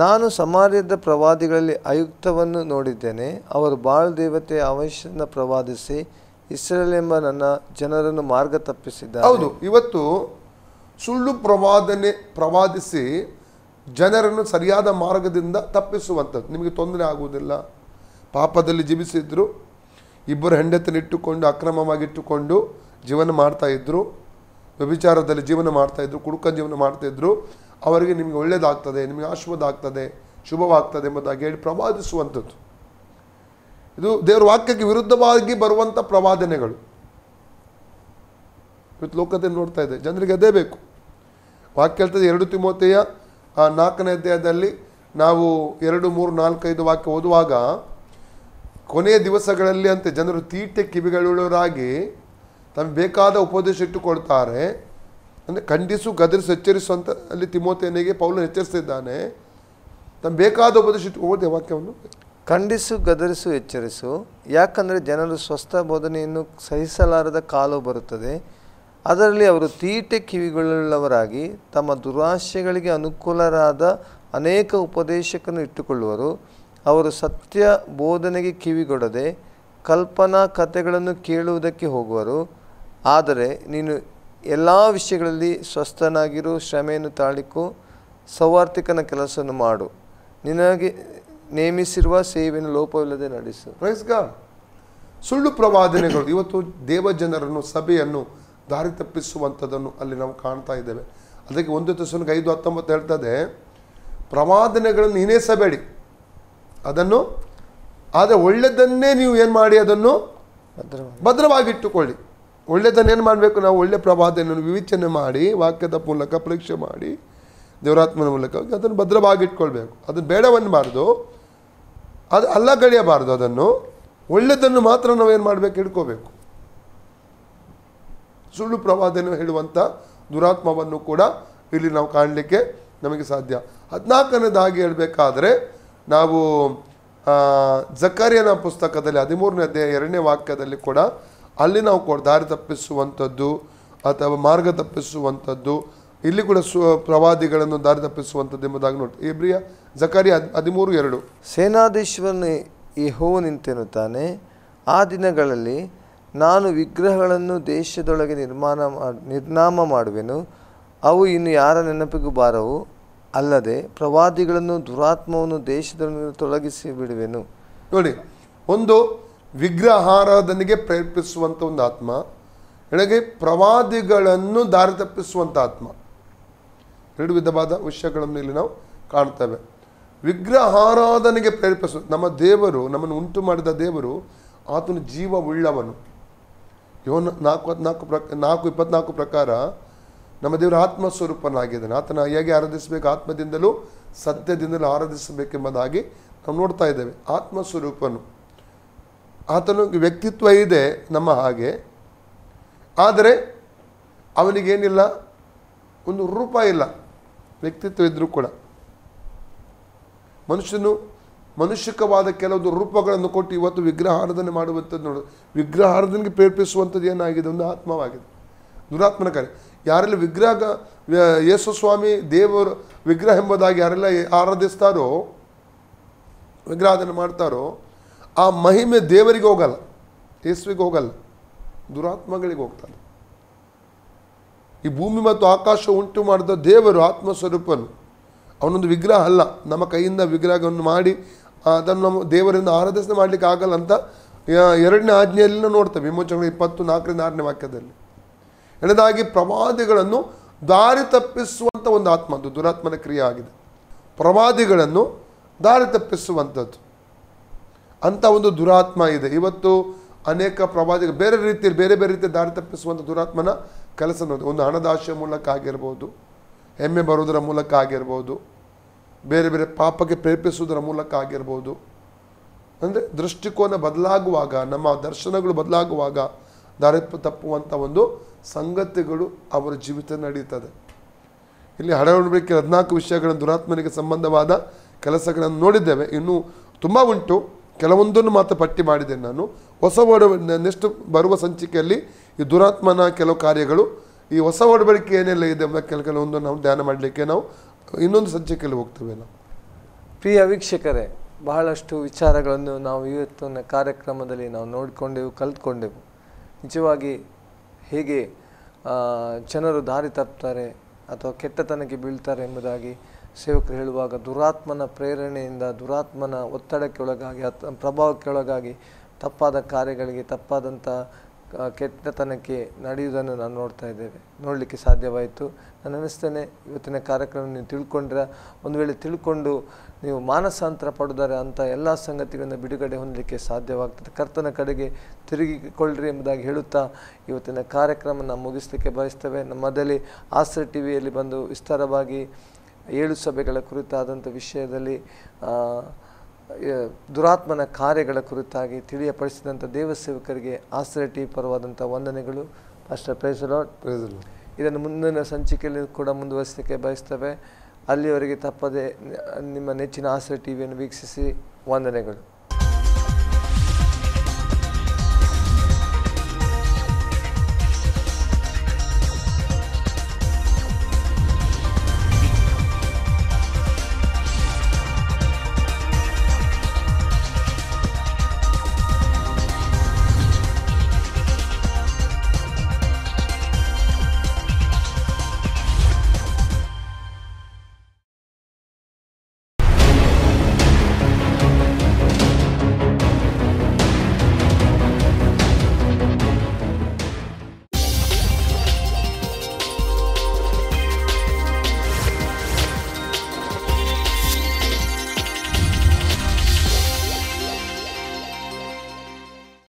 ನಾನು ಸಮಾರ್ಯದ ಪ್ರವಾದಿಗಳಲ್ಲಿ ಆಯುಕ್ತವನ್ನು ನೋಡಿದ್ದೇನೆ. ಅವರು ಬಾಳ್ ದೇವತೆಯ ಅವಶ್ಯದಿಂದ ಪ್ರವಾದಿಸಿ ಇಸ್ರೇಲ್ ಎಂಬ ನನ್ನ ಜನರನ್ನು ಮಾರ್ಗ ತಪ್ಪಿಸಿದ್ದಾರೆ. ಹೌದು, ಇವತ್ತು ಸುಳ್ಳು ಪ್ರವಾದಿಸಿ ಜನರನ್ನು ಸರಿಯಾದ ಮಾರ್ಗದಿಂದ ತಪ್ಪಿಸುವಂಥದ್ದು. ನಿಮಗೆ ತೊಂದರೆ ಆಗುವುದಿಲ್ಲ. ಪಾಪದಲ್ಲಿ ಜೀವಿಸಿದ್ರು, ಇಬ್ಬರು ಹೆಂಡತಿನಿಟ್ಟುಕೊಂಡು ಅಕ್ರಮವಾಗಿಟ್ಟುಕೊಂಡು ಜೀವನ ಮಾಡ್ತಾಯಿದ್ರು, ವ್ಯಭಿಚಾರದಲ್ಲಿ ಜೀವನ ಮಾಡ್ತಾಯಿದ್ರು, ಕುಡುಕ ಜೀವನ ಮಾಡ್ತಾಯಿದ್ರು. ಅವರಿಗೆ ನಿಮಗೆ ಒಳ್ಳೆಯದಾಗ್ತದೆ, ನಿಮಗೆ ಆಶೀರ್ವಾದ ಆಗ್ತದೆ, ಶುಭವಾಗ್ತದೆ ಎಂಬುದಾಗಿ ಹೇಳಿ ಪ್ರವಾದಿಸುವಂಥದ್ದು. ಇದು ದೇವರ ವಾಕ್ಯಕ್ಕೆ ವಿರುದ್ಧವಾಗಿ ಬರುವಂಥ ಪ್ರವಾದನೆಗಳು ಇವತ್ತು ಲೋಕದಲ್ಲಿ ನೋಡ್ತಾ ಇದೆ. ಜನರಿಗೆ ಅದೇ ಬೇಕು. ವಾಕ್ಯ ಹೇಳ್ತದೆ 2 ತಿಮೋಥೆಯ 4ನೇ ಅಧ್ಯಾಯದಲ್ಲಿ ನಾವು 2, 3, 4, 5 ವಾಕ್ಯ ಓದುವಾಗ, ಕೊನೆಯ ದಿವಸಗಳಲ್ಲಿ ಅಂತೆ ಜನರು ತೀಟೆ ಕಿವಿಗಳುಳ್ಳವರಾಗಿ ತಮಗೆ ಬೇಕಾದ ಉಪದೇಶ ಇಟ್ಟುಕೊಳ್ತಾರೆ. ಅಂದರೆ ಖಂಡಿಸು, ಗದರಿಸು, ಎಚ್ಚರಿಸು ಅಂತ ಅಲ್ಲಿ ತಿಮೋಥೆಯನಿಗೆ ಪೌಲನು ಎಚ್ಚರಿಸ್ತಿದ್ದಾನೆ. ತಮಗೆ ಬೇಕಾದ ಉಪದೇಶ ಇಟ್ಟುಕೊಳ್ಳಿ. ವಾಕ್ಯವನ್ನು ಖಂಡಿಸು, ಗದರಿಸು, ಎಚ್ಚರಿಸು. ಯಾಕಂದರೆ ಜನರು ಸ್ವಸ್ಥ ಬೋಧನೆಯನ್ನು ಸಹಿಸಲಾರದ ಕಾಲು ಬರುತ್ತದೆ. ಅದರಲ್ಲಿ ಅವರು ತೀಟೆ ಕಿವಿಗಳುಳ್ಳವರಾಗಿ ತಮ್ಮ ದುರಾಶೆಗಳಿಗೆ ಅನುಕೂಲರಾದ ಅನೇಕ ಉಪದೇಶಕರನ್ನು ಇಟ್ಟುಕೊಳ್ಳುವರು. ಅವರು ಸತ್ಯ ಬೋಧನೆಗೆ ಕಿವಿಗೊಡದೆ ಕಲ್ಪನಾ ಕಥೆಗಳನ್ನು ಕೇಳುವುದಕ್ಕೆ ಹೋಗುವರು. ಆದರೆ ನೀನು ಎಲ್ಲ ವಿಷಯಗಳಲ್ಲಿ ಸ್ವಸ್ಥನಾಗಿರು, ಶ್ರಮೆಯನ್ನು ತಾಳಿಕೊ, ಸೌವಾರ್ತಿಕನ ಕೆಲಸವನ್ನು ಮಾಡು, ನಿನಗೆ ನೇಮಿಸಿರುವ ಸೇವೆಯನ್ನು ಲೋಪವಿಲ್ಲದೆ ನಡೆಸು. Praise God. ಸುಳ್ಳು ಪ್ರವಾದನೆಗಳು ಇವತ್ತು ದೇವಜನರನ್ನು, ಸಭೆಯನ್ನು ದಾರಿ ತಪ್ಪಿಸುವಂಥದ್ದನ್ನು ಅಲ್ಲಿ ನಾವು ಕಾಣ್ತಾ ಇದ್ದೇವೆ. ಅದಕ್ಕೆ 1 ತೆಸಲೋನಿಕ 5:19 ಹೇಳ್ತದೆ, ಪ್ರವಾದನೆಗಳನ್ನು ಹಿನೇಸಬೇಡಿ, ಅದನ್ನು ಆದರೆ ಒಳ್ಳೆಯದನ್ನೇ ನೀವು ಏನು ಮಾಡಿ ಅದನ್ನು ಭದ್ರವಾಗಿಟ್ಟುಕೊಳ್ಳಿ. ಒಳ್ಳೆಯದನ್ನು ಏನು ಮಾಡಬೇಕು? ನಾವು ಒಳ್ಳೆಯ ಪ್ರವಾದನೆಯನ್ನು ವಿವೇಚನೆ ಮಾಡಿ, ವಾಕ್ಯದ ಮೂಲಕ ಪರೀಕ್ಷೆ ಮಾಡಿ, ದೇವರಾತ್ಮನ ಮೂಲಕ ಅದನ್ನು ಭದ್ರವಾಗಿಟ್ಕೊಳ್ಬೇಕು. ಅದನ್ನು ಬೇಡವನ್ನಬಾರ್ದು, ಅದು ಅಲ್ಲಗಳೆಯಬಾರ್ದು. ಅದನ್ನು ಒಳ್ಳೆಯದನ್ನು ಮಾತ್ರ ನಾವೇನು ಮಾಡಬೇಕು? ಹಿಡ್ಕೋಬೇಕು. ಸುಳ್ಳು ಪ್ರವಾದನೆ ಹೇಳುವಂಥ ದುರಾತ್ಮವನ್ನು ಕೂಡ ಇಲ್ಲಿ ನಾವು ಕಾಣಲಿಕ್ಕೆ ನಮಗೆ ಸಾಧ್ಯ. 14ನೇದಾಗಿ ಹೇಳಬೇಕಾದ್ರೆ ನಾವು ಜಕರ್ಯನ ಪುಸ್ತಕದಲ್ಲಿ 13ನೇ ಅಧ್ಯಾಯ 2ನೇ ವಾಕ್ಯದಲ್ಲಿ ಕೂಡ ಅಲ್ಲಿ ನಾವು ದಾರಿ ತಪ್ಪಿಸುವಂಥದ್ದು ಅಥವಾ ಮಾರ್ಗ ತಪ್ಪಿಸುವಂಥದ್ದು, ಇಲ್ಲಿ ಕೂಡ ಪ್ರವಾದಿಗಳನ್ನು ದಾರಿ ತಪ್ಪಿಸುವಂಥದ್ದು ಎಂಬುದಾಗಿ ನೋಡಿ. ಇಬ್ರಿಯ ಜಕರ್ಯ 13:2. ಸೇನಾಧೀಶ್ವರನು ಯೆಹೋವನೆಂತೆನ್ನುತ್ತಾನೆ, ಆ ದಿನಗಳಲ್ಲಿ ನಾನು ವಿಗ್ರಹಗಳನ್ನು ದೇಶದೊಳಗೆ ನಿರ್ನಾಮ ಮಾಡುವೆನು, ಅವು ಇನ್ನು ಯಾರ ನೆನಪಿಗೂ ಬಾರವು. ಅಲ್ಲದೆ ಪ್ರವಾದಿಗಳನ್ನು ದುರಾತ್ಮವನ್ನು ದೇಶದೊಳಗೆ ತೊಲಗಿಸಿ ಬಿಡುವೆನು. ನೋಡಿ, ಒಂದು ವಿಗ್ರಹಾರಾಧನೆಗೆ ಪ್ರೇರೇಪಿಸುವಂಥ ಒಂದು ಆತ್ಮ, ನನಗೆ ಪ್ರವಾದಿಗಳನ್ನು ದಾರಿ ತಪ್ಪಿಸುವಂಥ ಆತ್ಮ. ಎರಡು ವಿಧವಾದ ವಿಷಯಗಳನ್ನು ಇಲ್ಲಿ ನಾವು ಕಾಣ್ತೇವೆ. ವಿಗ್ರಹಾರಾಧನೆಗೆ ಪ್ರೇರೇಪಿಸುವ ನಮ್ಮ ದೇವರು, ನಮ್ಮನ್ನು ಉಂಟು ಮಾಡಿದ ದೇವರು ಆತನು ಜೀವವುಳ್ಳವನು. ಯೋನ 4:24 ಪ್ರಕಾರ ನಮ್ಮ ದೇವರು ಆತ್ಮಸ್ವರೂಪನಾಗಿದ್ದಾನೆ. ಆತನ ಹೇಗೆ ಆರಾಧಿಸಬೇಕು? ಆತ್ಮದಿಂದಲೂ ಸತ್ಯದಿಂದಲೂ ಆರಾಧಿಸಬೇಕೆಂಬುದಾಗಿ ನಾವು ನೋಡ್ತಾ ಇದ್ದೇವೆ. ಆತ್ಮಸ್ವರೂಪನು, ಆತನ ವ್ಯಕ್ತಿತ್ವ ಇದೆ ನಮ್ಮ ಹಾಗೆ, ಆದರೆ ಅವನಿಗೇನಿಲ್ಲ, ಒಂದು ರೂಪ ಇಲ್ಲ. ವ್ಯಕ್ತಿತ್ವ ಇದ್ದರೂ ಕೂಡ ಮನುಷ್ಯಕವಾದ ಕೆಲವು ರೂಪಗಳನ್ನು ಕೊಟ್ಟು ಇವತ್ತು ವಿಗ್ರಹಾರಾಧನೆ ಮಾಡುವಂಥದ್ದು ನೋಡು. ವಿಗ್ರಹಾರಾಧನೆಗೆ ಪ್ರೇರೇಪಿಸುವಂಥದ್ದು ಏನಾಗಿದೆ? ಒಂದು ಆತ್ಮವಾಗಿದೆ, ದುರಾತ್ಮನ ಕಾರ್ಯ. ಯಾರೆಲ್ಲ ಯೇಸು ಸ್ವಾಮಿ ದೇವರು ವಿಗ್ರಹ ಎಂಬುದಾಗಿ ಯಾರೆಲ್ಲ ಆರಾಧಿಸ್ತಾರೋ, ವಿಗ್ರಹಾರಾಧನೆ ಮಾಡ್ತಾರೋ, ಆ ಮಹಿಮೆ ದೇವರಿಗೆ ಹೋಗಲ್ಲ, ಯೇಸುವಿಗೆ ಹೋಗಲ್ಲ, ದುರಾತ್ಮಗಳಿಗೆ ಹೋಗ್ತಾರೆ. ಈ ಭೂಮಿ ಮತ್ತು ಆಕಾಶ ಉಂಟು ಮಾಡಿದ ದೇವರು ಆತ್ಮಸ್ವರೂಪನು, ಅವನೊಂದು ವಿಗ್ರಹ ಅಲ್ಲ. ನಮ್ಮ ಕೈಯಿಂದ ವಿಗ್ರಹವನ್ನು ಮಾಡಿ ಅದನ್ನು ನಮ್ಮ ದೇವರಿಂದ ಆರಾಧನೆ ಮಾಡಲಿಕ್ಕೆ ಆಗಲ್ಲ ಅಂತ 2ನೇ ಆಜ್ಞೆಯಲ್ಲಿ ನಾವು ನೋಡ್ತೇವೆ. ವಿಮೋಚನೆ 24ನೇ ವಾಕ್ಯದಲ್ಲಿ. ಎರಡನೇದಾಗಿ ಪ್ರವಾದಿಗಳನ್ನು ದಾರಿ ತಪ್ಪಿಸುವಂಥ ಒಂದು ಆತ್ಮ, ಅದು ದುರಾತ್ಮನ ಕ್ರಿಯೆ ಆಗಿದೆ. ಪ್ರವಾದಿಗಳನ್ನು ದಾರಿ ತಪ್ಪಿಸುವಂಥದ್ದು ಅಂಥ ಒಂದು ದುರಾತ್ಮ ಇದೆ. ಇವತ್ತು ಅನೇಕ ಪ್ರವಾದಿಗಳು ಬೇರೆ ರೀತಿಯಲ್ಲಿ ದಾರಿ ತಪ್ಪಿಸುವಂಥ ದುರಾತ್ಮನ ಕೆಲಸ ನೋಡಿ. ಒಂದು ಹಣದಾಶೆಯ ಮೂಲಕ ಆಗಿರ್ಬೋದು, ಹೆಮ್ಮೆ ಬರೋದರ ಮೂಲಕ ಆಗಿರ್ಬೋದು, ಬೇರೆ ಬೇರೆ ಪಾಪಕ್ಕೆ ಪ್ರೇರೇಪಿಸುವುದರ ಮೂಲಕ ಆಗಿರ್ಬೋದು. ಅಂದರೆ ದೃಷ್ಟಿಕೋನ ಬದಲಾಗುವಾಗ, ನಮ್ಮ ದರ್ಶನಗಳು ಬದಲಾಗುವಾಗ ದಾರಿ ತಪ್ಪುವಂಥ ಒಂದು ಸಂಗತಿಗಳು ಅವರ ಜೀವಿತ ನಡೀತದೆ. ಇಲ್ಲಿ ಹಡವಳಿಕೆ 14 ವಿಷಯಗಳನ್ನು ದುರಾತ್ಮನಿಗೆ ಸಂಬಂಧವಾದ ಕೆಲಸಗಳನ್ನು ನೋಡಿದ್ದೇವೆ. ಇನ್ನೂ ತುಂಬ ಉಂಟು, ಕೆಲವೊಂದನ್ನು ಮಾತ್ರ ಪಟ್ಟಿ ಮಾಡಿದ್ದೇನೆ ನಾನು. ಹೊಸ ನೆಕ್ಸ್ಟ್ ಬರುವ ಸಂಚಿಕೆಯಲ್ಲಿ ಈ ದುರಾತ್ಮನ ಕೆಲವು ಕಾರ್ಯಗಳು, ಈ ಹೊಸ ಒಡಂಬಡಿಕೆ ಏನೆಲ್ಲ ಇದೆ ಎಂಬ ಕೆಲವೊಂದು ನಾವು ಧ್ಯಾನ ಮಾಡಲಿಕ್ಕೆ ನಾವು ಇನ್ನೊಂದು ಸಂಚಿಕೆಯಲ್ಲಿ ಹೋಗ್ತೇವೆ. ನಾವು ಪ್ರಿಯ ವೀಕ್ಷಕರೇ, ಬಹಳಷ್ಟು ವಿಚಾರಗಳನ್ನು ನಾವು ಇವತ್ತಿನ ಕಾರ್ಯಕ್ರಮದಲ್ಲಿ ನಾವು ನೋಡಿಕೊಂಡೆವು, ಕಲ್ತ್ಕೊಂಡೆವು. ನಿಜವಾಗಿ ಹೇಗೆ ಜನರು ದಾರಿ ತಪ್ತಾರೆ ಅಥವಾ ಕೆಟ್ಟತನಕ್ಕೆ ಬೀಳ್ತಾರೆ ಎಂಬುದಾಗಿ ಸೇವಕರು ಹೇಳುವಾಗ, ದುರಾತ್ಮನ ಪ್ರೇರಣೆಯಿಂದ, ದುರಾತ್ಮನ ಒತ್ತಡಕ್ಕೆ ಒಳಗಾಗಿ, ಪ್ರಭಾವಕ್ಕೆ ಒಳಗಾಗಿ ತಪ್ಪಾದ ಕಾರ್ಯಗಳಿಗೆ, ತಪ್ಪಾದಂಥ ಕೆಟ್ಟತನಕ್ಕೆ ನಡೆಯುವುದನ್ನು ನಾವು ನೋಡಲಿಕ್ಕೆ ಸಾಧ್ಯವಾಯಿತು. ನಾನು ಅನ್ನಿಸ್ತೇನೆ ಇವತ್ತಿನ ಕಾರ್ಯಕ್ರಮ ನೀವು ತಿಳ್ಕೊಂಡ್ರೆ, ಒಂದು ವೇಳೆ ತಿಳ್ಕೊಂಡು ನೀವು ಮಾನಸಾಂತರ ಪಡೆದರೆ ಅಂಥ ಎಲ್ಲ ಸಂಗತಿಗಳನ್ನು ಬಿಡುಗಡೆ ಹೊಂದಲಿಕ್ಕೆ ಸಾಧ್ಯವಾಗ್ತದೆ. ಕರ್ತನ ಕಡೆಗೆ ತಿರುಗಿಕೊಳ್ಳ್ರಿ ಎಂಬುದಾಗಿ ಹೇಳುತ್ತಾ ಇವತ್ತಿನ ಕಾರ್ಯಕ್ರಮ ನಾವು ಮುಗಿಸಲಿಕ್ಕೆ ಬಯಸ್ತೇವೆ. ನಮ್ಮದಲ್ಲಿ ಆಶ್ರಯ ಟಿವಿಯಲ್ಲಿ ಬಂದು ವಿಸ್ತಾರವಾಗಿ 7 ಸಭೆಗಳ ಕುರಿತಾದಂಥ ವಿಷಯದಲ್ಲಿ ದುರಾತ್ಮನ ಕಾರ್ಯಗಳ ಕುರಿತಾಗಿ ತಿಳಿಯಪಡಿಸಿದಂಥ ದೇವಸೇವಕರಿಗೆ ಆಶ್ರಯ ಟಿವಿ ಪರವಾದಂಥ ವಂದನೆಗಳು. Pastor praise the lord. ಇದನ್ನು ಮುಂದಿನ ಸಂಚಿಕೆಯಲ್ಲಿ ಕೂಡ ಮುಂದುವರಿಸಲಿಕ್ಕೆ ಬಯಸ್ತೇವೆ. ಅಲ್ಲಿಯವರೆಗೆ ತಪ್ಪದೆ ನಿಮ್ಮ ನೆಚ್ಚಿನ ಆಶ್ರಯ ಟಿವಿಯನ್ನು ವೀಕ್ಷಿಸಿ. ವಂದನೆಗಳು.